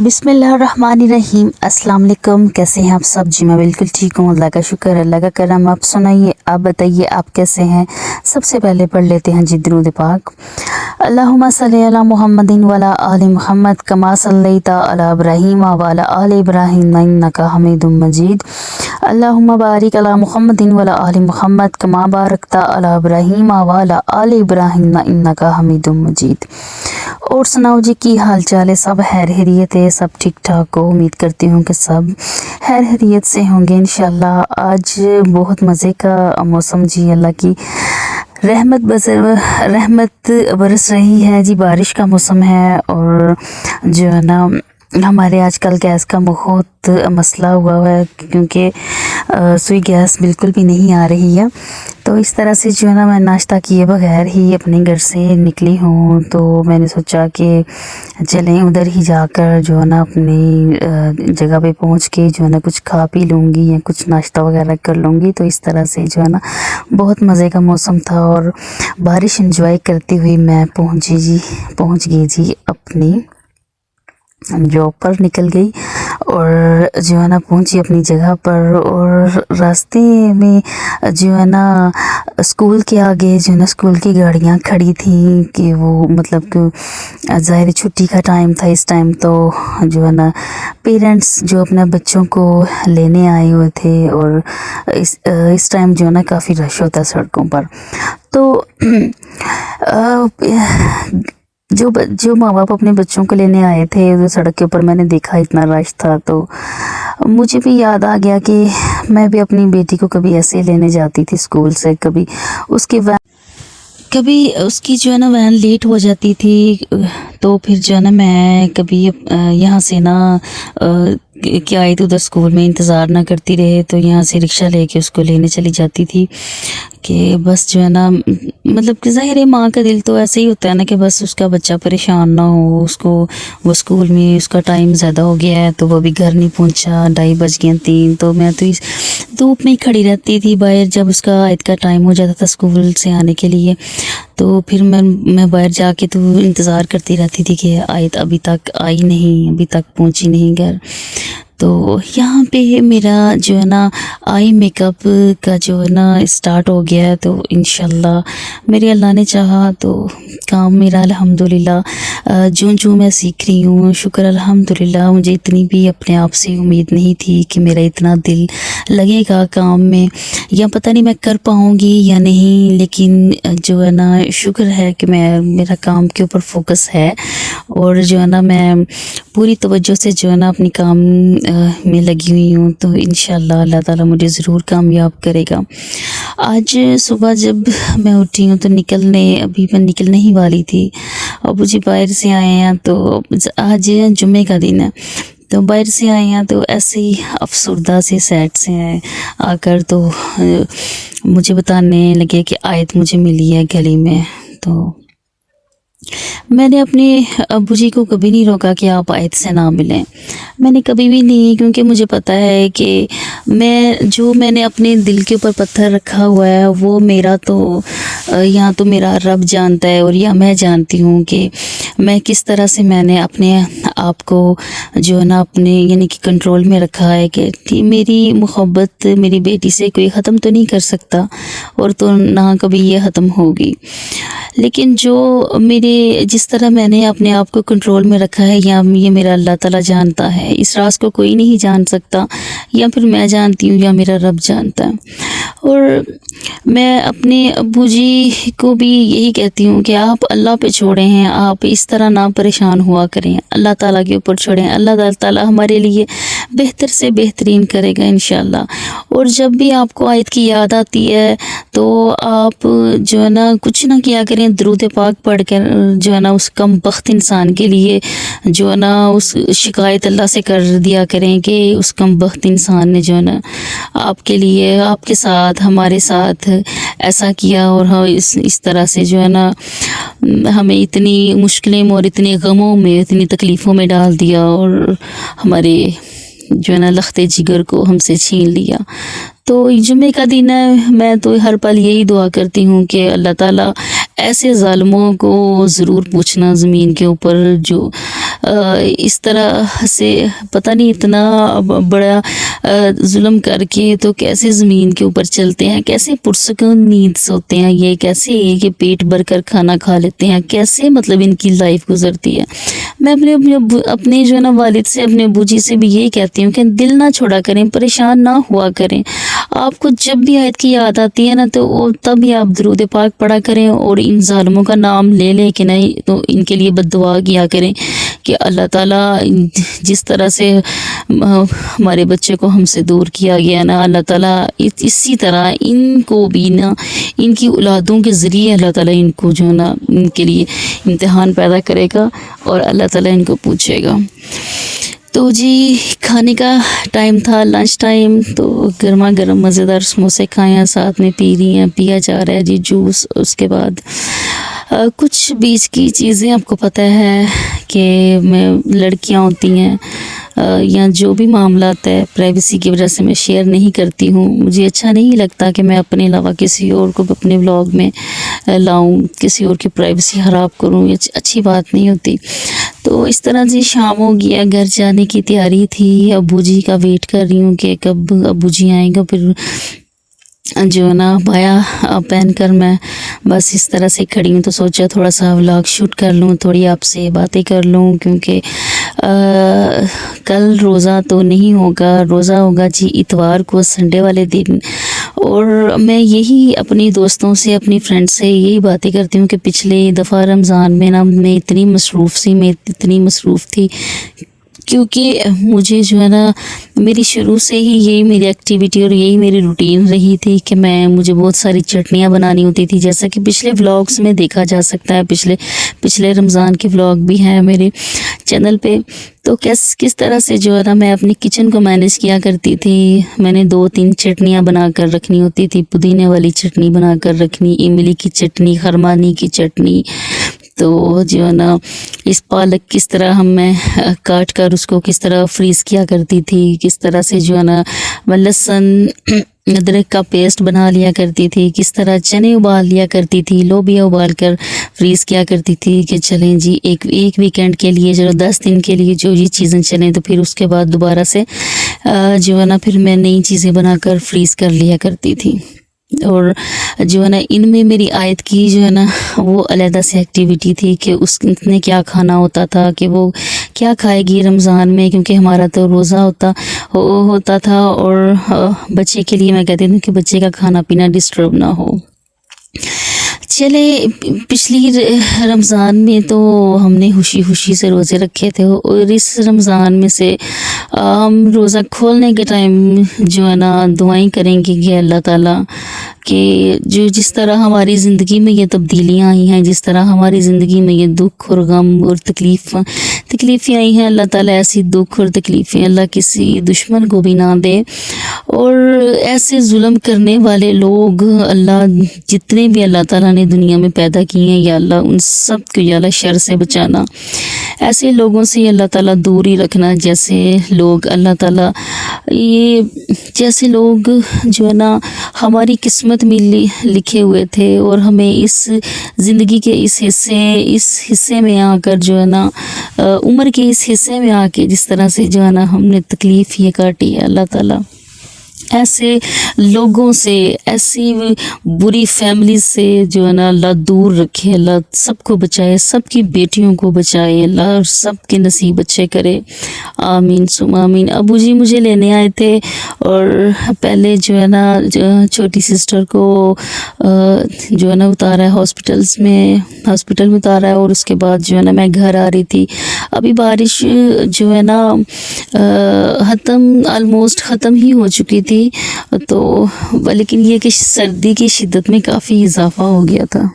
बिस्मिल्लाहिर्रहमानिर्रहीम। अस्सलाम वालेकुम। कैसे हैं आप सब? जी मैं बिल्कुल ठीक हूँ, अल्लाह का शुक्र, अल्लाह का करम। आप सुनाइए, आप बताइए आप कैसे हैं? सबसे पहले पढ़ लेते हैं जी दुरूद पाक। अल्लाहुम्मा सल्ली अला मुहम्मदिन वला आलि मुहम्मद कमा सल्लैता अला इब्राहीम वला आलि इब्राहीम इन्नका हमीदुम मजीद। अल्लाहुम्मा बारिक अला मुहम्मदिन वला आलि मुहम्मद कमा बारकता अला इब्राहीम वला आलि इब्राहीम इन्नका हमीदुम मजीद। और सुनाओ जी, की हाल चाल है? सब खैर खैरियत है? सब ठीक ठाक हो? उम्मीद करती हूँ कि सब खैर खैरियत से होंगे इंशाल्लाह। आज बहुत मज़े का मौसम जी, अल्लाह की रहमत बरस रही है जी। बारिश का मौसम है और जो है ना हमारे आजकल गैस का बहुत मसला हुआ है, क्योंकि सुई गैस बिल्कुल भी नहीं आ रही है। तो इस तरह से जो है ना मैं नाश्ता किए बगैर ही अपने घर से निकली हूँ। तो मैंने सोचा कि चलें उधर ही जाकर जो है ना अपनी जगह पे पहुँच के जो है ना कुछ खा पी लूँगी या कुछ नाश्ता वगैरह कर लूँगी। तो इस तरह से जो है ना बहुत मज़े का मौसम था और बारिश एंजॉय करती हुई मैं पहुँच गई जी अपनी जॉब पर, निकल गई और जो है ना पहुंची अपनी जगह पर। और रास्ते में जो है ना स्कूल के आगे जो है ना स्कूल की गाड़ियां खड़ी थी कि वो मतलब कि ज़ाहिर छुट्टी का टाइम था इस टाइम। तो जो है ना पेरेंट्स जो अपने बच्चों को लेने आए हुए थे और इस टाइम जो है ना काफ़ी रश होता है सड़कों पर। तो जो माँ बाप अपने बच्चों को लेने आए थे तो सड़क के ऊपर मैंने देखा इतना रश था, तो मुझे भी याद आ गया कि मैं भी अपनी बेटी को कभी ऐसे लेने जाती थी स्कूल से। कभी उसकी जो है ना वैन लेट हो जाती थी, तो फिर जो है ना मैं कभी यहाँ से ना क्या आई तो उधर स्कूल में इंतज़ार ना करती रहे, तो यहाँ से रिक्शा लेके उसको लेने चली जाती थी। कि बस जो है ना मतलब कि ज़ाहिर है माँ का दिल तो ऐसे ही होता है ना कि बस उसका बच्चा परेशान ना हो। उसको वो स्कूल में उसका टाइम ज़्यादा हो गया है तो वो भी घर नहीं पहुँचा, 2:30 बज गए 3। तो मैं तो इस धूप में ही खड़ी रहती थी बाहर, जब उसका आयत का टाइम हो जाता था स्कूल से आने के लिए। तो फिर मैं बाहर जाके तो इंतज़ार करती रहती थी कि आयत अभी तक आई नहीं, अभी तक पहुँची नहीं घर। तो यहाँ पे मेरा जो है ना आई मेकअप का जो है ना स्टार्ट हो गया है। तो इंशाल्लाह मेरे अल्लाह ने चाहा तो काम मेरा अल्हम्दुलिल्लाह जो मैं सीख रही हूँ, शुक्र अल्हम्दुलिल्लाह। मुझे इतनी भी अपने आप से उम्मीद नहीं थी कि मेरा इतना दिल लगेगा काम में, या पता नहीं मैं कर पाऊँगी या नहीं। लेकिन जो है ना शुक्र है कि मेरा काम के ऊपर फोकस है और जो है ना मैं पूरी तवज्जो से जो है ना अपनी काम में लगी हुई हूँ। तो इंशाल्लाह अल्लाह ताला मुझे ज़रूर कामयाब करेगा। आज सुबह जब मैं उठी हूँ तो अभी मैं निकलने ही वाली थी। अबू जी बाहर से आए हैं, तो आज जुम्मे का दिन है, तो बाहर से आए हैं तो ऐसे ही अफसरदा से सैड से हैं आकर, तो मुझे बताने लगे कि आयत मुझे मिली है गली में। तो मैंने अपने अब्बू जी को कभी नहीं रोका कि आप आयत से ना मिलें, मैंने कभी भी नहीं, क्योंकि मुझे पता है कि मैंने अपने दिल के ऊपर पत्थर रखा हुआ है वो मेरा तो यहाँ तो मेरा रब जानता है और या मैं जानती हूँ कि मैं किस तरह से मैंने अपने आप को जो है ना अपने यानी कि कंट्रोल में रखा है कि मेरी मोहब्बत मेरी बेटी से कोई ख़त्म तो नहीं कर सकता और तो ना कभी ये ख़त्म होगी। लेकिन जिस तरह मैंने अपने आप को कंट्रोल में रखा है, या ये मेरा अल्लाह ताला जानता है, इस राज को कोई नहीं जान सकता, या फिर मैं जानती हूँ या मेरा रब जानता है। और मैं अपने अब्बू जी को भी यही कहती हूँ कि आप अल्लाह पे छोड़े हैं, आप इस तरह ना परेशान हुआ करें, अल्लाह ताला के ऊपर छोड़ें, अल्लाह ताला हमारे लिए बेहतर से बेहतरीन करेगा इंशाल्लाह। और जब भी आपको आयत की याद आती है तो आप जो है ना कुछ ना किया करें, दुरूद पाक पढ़ कर जो है ना उस कम बख्त इंसान के लिए जो है ना उस शिकायत अल्लाह से कर दिया करें कि उस कम बख्त इंसान ने जो है ना आपके लिए, आपके साथ, हमारे साथ ऐसा किया और हाँ इस तरह से जो है ना हमें इतनी मुश्किलें में और इतने गमों में, इतनी तकलीफ़ों में डाल दिया और हमारे जो है ना लख्ते जिगर को हमसे छीन लिया। तो जुम्मे का दिन है, मैं तो हर पल यही दुआ करती हूँ कि अल्लाह ताला ऐसे ज़ालिमों को ज़रूर पूछना ज़मीन के ऊपर जो इस तरह से पता नहीं इतना बड़ा जुल्म करके तो कैसे ज़मीन के ऊपर चलते हैं, कैसे पुरसकून नींद सोते हैं, ये कैसे है कि पेट भर कर खाना खा लेते हैं, कैसे मतलब इनकी लाइफ गुजरती है। मैं अपने जो है ना वालिद से, अपने अबू जी से भी यही कहती हूँ कि दिल ना छोड़ा करें, परेशान ना हुआ करें। आपको जब भी आयत की याद आती है ना तो वो तभी आप दरूद पाक पढ़ा करें और इन ज़ालिमों का नाम ले लें कि नहीं तो इनके लिए बद्दुआ किया करें कि अल्लाह ताला जिस तरह से हमारे बच्चे को हमसे दूर किया गया ना, अल्लाह ताला इसी तरह इनको भी ना इनकी औलादों के ज़रिए अल्लाह ताला इनको जो है ना इनके लिए इम्तिहान पैदा करेगा और अल्लाह ताला इनको पूछेगा। तो जी खाने का टाइम था, लंच टाइम, तो गर्मा गर्म मज़ेदार समोसे खाए हैं, साथ में पी रही हैं, पिया जा रहा है जी जूस। उसके बाद कुछ बीच की चीज़ें आपको पता है कि मैं लड़कियां होती हैं या जो भी मामला है प्राइवेसी की वजह से मैं शेयर नहीं करती हूँ। मुझे अच्छा नहीं लगता कि मैं अपने अलावा किसी और को अपने व्लॉग में लाऊं, किसी और की प्राइवेसी ख़राब करूं, ये अच्छी बात नहीं होती। तो इस तरह से शाम हो गया, घर जाने की तैयारी थी, अबू जी का वेट कर रही हूँ कि कब अबू जी आएंगे। फिर जो है ना बाया पहन कर मैं बस इस तरह से खड़ी हूँ, तो सोचा थोड़ा सा व्लॉग शूट कर लूँ, थोड़ी आपसे बातें कर लूँ, क्योंकि कल रोज़ा तो नहीं होगा, रोज़ा होगा जी इतवार को, संडे वाले दिन। और मैं यही अपनी दोस्तों से, अपनी फ्रेंड से यही बातें करती हूँ कि पिछले दफ़ा रमज़ान में ना मैं इतनी मसरूफ़ थी क्योंकि मुझे जो है ना मेरी शुरू से ही यही मेरी एक्टिविटी और यही मेरी रूटीन रही थी कि मुझे बहुत सारी चटनियाँ बनानी होती थी, जैसा कि पिछले व्लॉग्स में देखा जा सकता है। पिछले रमज़ान के व्लॉग भी हैं मेरे चैनल पे। तो किस तरह से जो है ना मैं अपनी किचन को मैनेज किया करती थी। मैंने 2-3 चटनियाँ बना कर रखनी होती थी, पुदीने वाली चटनी बना कर रखनी, इमली की चटनी, खरमानी की चटनी। तो जो है ना इस पालक किस तरह मैं काट कर उसको किस तरह फ्रीज़ किया करती थी, किस तरह से जो है ना मैं लहसुन अदरक का पेस्ट बना लिया करती थी, किस तरह चने उबाल लिया करती थी, लोबिया उबाल कर फ्रीज़ किया करती थी कि चलें जी एक वीकेंड के लिए, जो 10 दिन के लिए जो ये चीज़ें चलें, तो फिर उसके बाद दोबारा से जो है ना फिर मैं नई चीज़ें बनाकर फ्रीज़ कर लिया करती थी। और जो है ना इनमें मेरी आयत की जो है ना वो अलग से एक्टिविटी थी कि उसने क्या खाना होता था, कि वो क्या खाएगी रमज़ान में, क्योंकि हमारा तो रोज़ा होता था। और बच्चे के लिए मैं कहती थी कि बच्चे का खाना पीना डिस्टर्ब ना हो। चले पिछली रमज़ान में तो हमने खुशी से रोज़े रखे थे, और इस रमज़ान में से हम रोज़ा खोलने के टाइम जो है ना दुआएं करेंगे कि अल्लाह ताला कि जिस तरह हमारी ज़िंदगी में ये तब्दीलियाँ आई हैं, जिस तरह हमारी ज़िंदगी में ये दुख और गम और तकलीफ़ें आई हैं, अल्लाह ताला ऐसी दुख और तकलीफ़ें अल्लाह किसी दुश्मन को भी ना दे। और ऐसे जुल्म करने वाले लोग अल्लाह जितने भी अल्लाह ताला ने दुनिया में पैदा किए हैं, या अल्लाह उन सब को या अल्लाह शर से बचाना, ऐसे लोगों से अल्लाह ताला दूर ही रखना। जैसे लोग अल्लाह ताला जैसे लोग जो है ना हमारी किस्मत में लिखे हुए थे, और हमें इस ज़िंदगी के इस हिस्से में आकर जो है ना उम्र के इस हिस्से में आके जिस तरह से जो है ना हमने तकलीफ़ ये काटी है, अल्लाह ताला ऐसे लोगों से, ऐसी बुरी फैमिली से जो है ना अल्लाह दूर रखे, अल्लाह सबको बचाए, सबकी बेटियों को बचाए, अल्लाह सबके नसीब अच्छे करे, आमीन सुम आमीन। अबू जी मुझे लेने आए थे, और पहले जो है ना छोटी सिस्टर को जो है ना उतारा है हॉस्पिटल में उतारा है, और उसके बाद जो है ना मैं घर आ रही थी। अभी बारिश जो है ना ऑलमोस्ट ख़त्म ही हो चुकी थी, तो लेकिन ये कि सर्दी की शिद्दत में काफ़ी इजाफा हो गया था।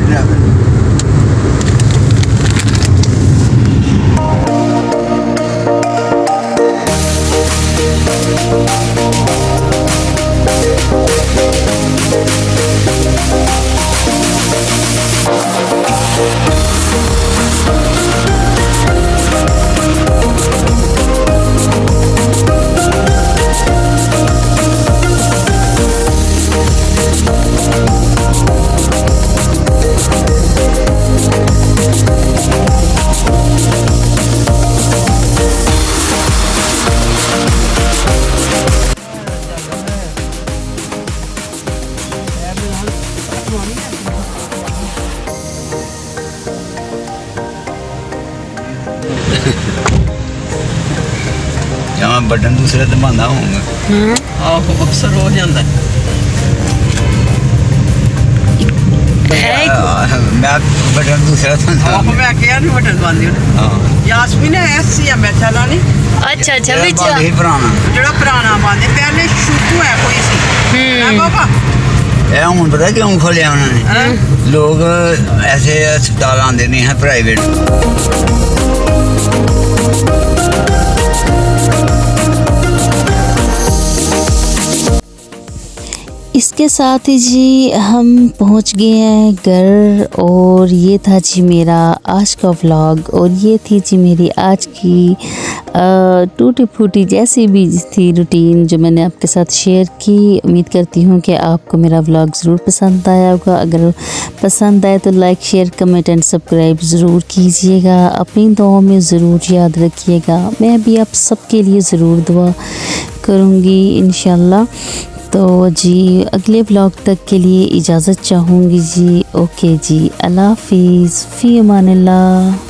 ड्राइवर ਜਾਂ ਮੈਂ ਬਟਨ ਦੂਸਰੇ ਦਬਾਉਂਦਾ ਹੋਊਂਗਾ ਆਹੋ ਅਕਸਰ ਹੋ ਜਾਂਦਾ ਮੈਂ ਬਟਨ ਦੂਸਰਾ ਦਬਾਉਂਦਾ ਆਹੋ ਮੈਂ ਕਿਹਾ ਨਹੀਂ ਬਟਨ ਬੰਦੀ ਹਾਂ ਯਾਸਮੀਨ ਐਸੀ ਆ ਮੈਂ ਚਲਾ ਨਹੀਂ अच्छा अच्छा ਜਿਹੜਾ विच ਬੰਦ ਸੀ ਪੁਰਾਣਾ ਜਿਹੜਾ ਪੁਰਾਣਾ ਬੰਦੇ ਪਹਿਲੇ ਸ਼ੁਰੂ ਹੈ ਕੋਈ ਸੀ ਨਾ ਬਾਬਾ ਇਹ ਹੁਣ ਪਤਾ ਕਿਉਂ ਖੋਲਿਆ ਉਹਨਾਂ ਨੇ ਹੈਂ? ਲੋਕ ਐਸੇ ਹਸਪਤਾਲ ਆਉਂਦੇ ਨਹੀਂ ਹੈ ਪ੍ਰਾਈਵੇਟ इसके साथ ही जी हम पहुंच गए हैं घर और ये था जी मेरा आज का व्लॉग और ये थी जी मेरी आज की टूटी फूटी जैसी भी थी रूटीन जो मैंने आपके साथ शेयर की। उम्मीद करती हूँ कि आपको मेरा व्लॉग ज़रूर पसंद आया होगा। अगर पसंद आए तो like share comment and subscribe ज़रूर कीजिएगा। अपनी दुआओं में ज़रूर याद रखिएगा। मैं भी आप सबके लिए ज़रूर दुआ करूँगी इंशाल्लाह। तो जी अगले व्लॉग तक के लिए इजाज़त चाहूँगी जी। ओके जी, अल्लाह हाफिज़, फ़ी अमानिल्लाह।